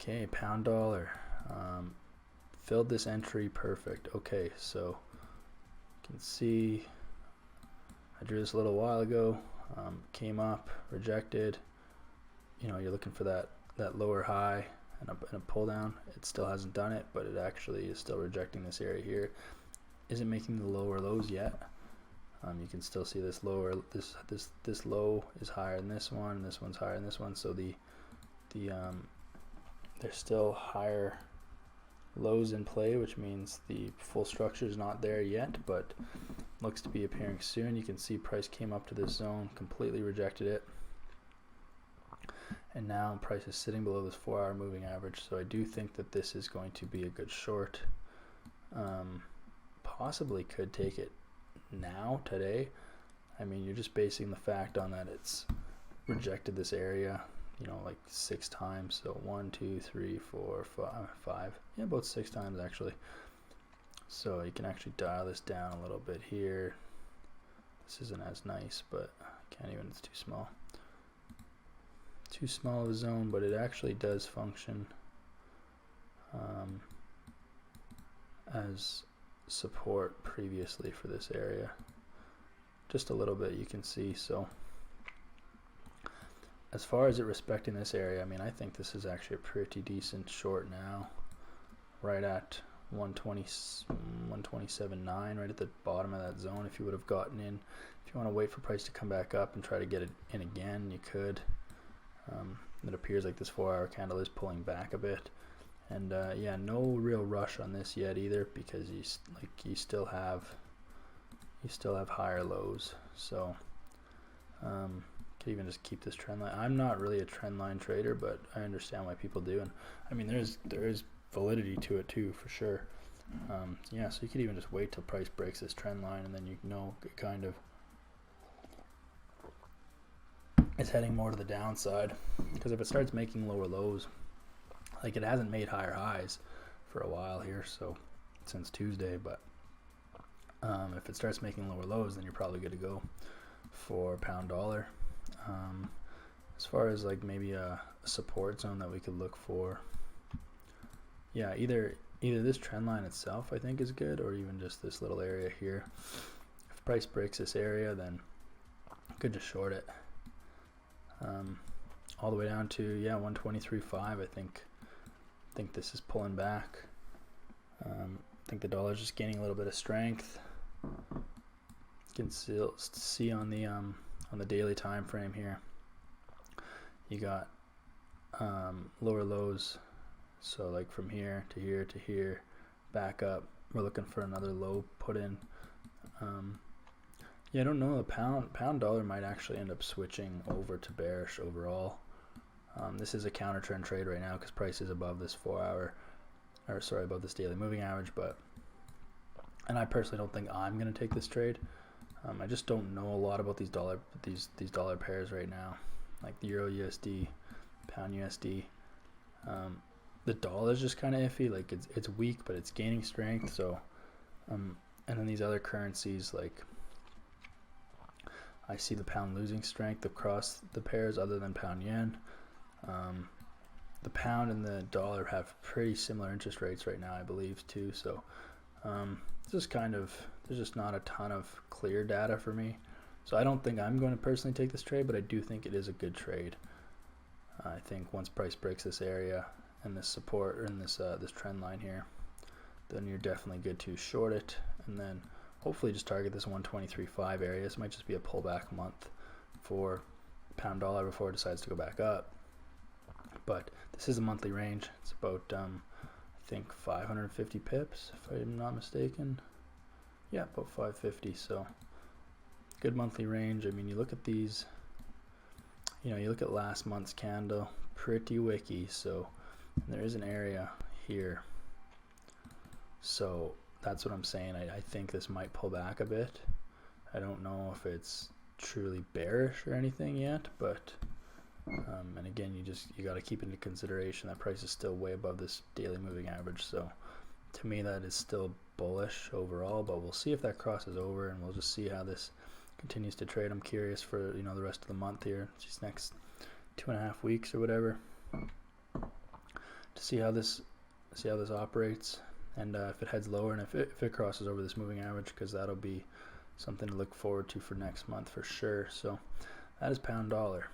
Okay, pound dollar. Filled this entry perfect. Okay, so you can see I drew this a little while ago. Came up, rejected. You know, you're looking for that lower high and a pull down. It still hasn't done it, but it actually is still rejecting this area here. Isn't making the lower lows yet. You can still see this lower, this low is higher than this one. This one's higher than this one. So there's still higher lows in play, which means the full structure is not there yet, but looks to be appearing soon. You can see price came up to this zone, completely rejected it, and now price is sitting below this 4-hour moving average. So I do think that this is going to be a good short. Possibly could take it now, today. I mean, you're just basing the fact on that it's rejected this area, you know, like 6 times. So 1, 2, 3, 4, 5, yeah, about 6 times actually. So you can actually dial this down a little bit here. This isn't as nice, but can't even, it's too small. Too small of a zone, but it actually does function as support previously for this area. Just a little bit, you can see. So as far as it respecting this area, I mean, I think this is actually a pretty decent short now, right at 127.9, right at the bottom of that zone. If you would have gotten in, if you want to wait for price to come back up and try to get it in again, you could. It appears like this 4-hour candle is pulling back a bit, and yeah, no real rush on this yet either, because you still have higher lows. So could even just keep this trend line. I'm not really a trend line trader, but I understand why people do, and I mean there is validity to it too, for sure. Yeah, so you could even just wait till price breaks this trend line, and then you know it kind of is heading more to the downside, because if it starts making lower lows, like it hasn't made higher highs for a while here, so since Tuesday, but if it starts making lower lows, then you're probably good to go for pound dollar. As far as like maybe a support zone that we could look for, yeah, either this trend line itself I think is good, or even just this little area here. If price breaks this area, then you could just short it all the way down to, yeah, 123.5. I think this is pulling back. I think the dollar's just gaining a little bit of strength. You can still see on the daily time frame here, you got lower lows. So like from here to here to here, back up. We're looking for another low put in. Yeah, I don't know. The pound dollar might actually end up switching over to bearish overall. This is a counter trend trade right now because price is above this 4-hour, or sorry, above this daily moving average. And I personally don't think I'm going to take this trade. I just don't know a lot about these dollar pairs right now, like the Euro USD, Pound USD. The dollar is just kind of iffy. Like it's weak, but it's gaining strength. So, and then these other currencies, like I see the pound losing strength across the pairs other than pound yen. The pound and the dollar have pretty similar interest rates right now, I believe, too. So it's just kind of, there's just not a ton of clear data for me. So I don't think I'm going to personally take this trade, but I do think it is a good trade. I think once price breaks this area and this support, or in this trend line here, then you're definitely good to short it, and then hopefully just target this 123.5 area. This might just be a pullback month for pound dollar before it decides to go back up. But this is a monthly range. It's about I think 550 pips, if I'm not mistaken. Yeah, about 550. So good monthly range. I mean, you look at these, you know, you look at last month's candle, pretty wicky. So there is an area here. So that's what I'm saying. I think this might pull back a bit. I don't know if it's truly bearish or anything yet, but and again, you got to keep into consideration that price is still way above this daily moving average. So to me, that is still bullish overall, but we'll see if that crosses over, and we'll just see how this continues to trade. I'm curious for, you know, the rest of the month here, these next 2.5 weeks or whatever, to see how this operates, and if it heads lower, and if it crosses over this moving average, because that'll be something to look forward to for next month for sure. So that is pound dollar.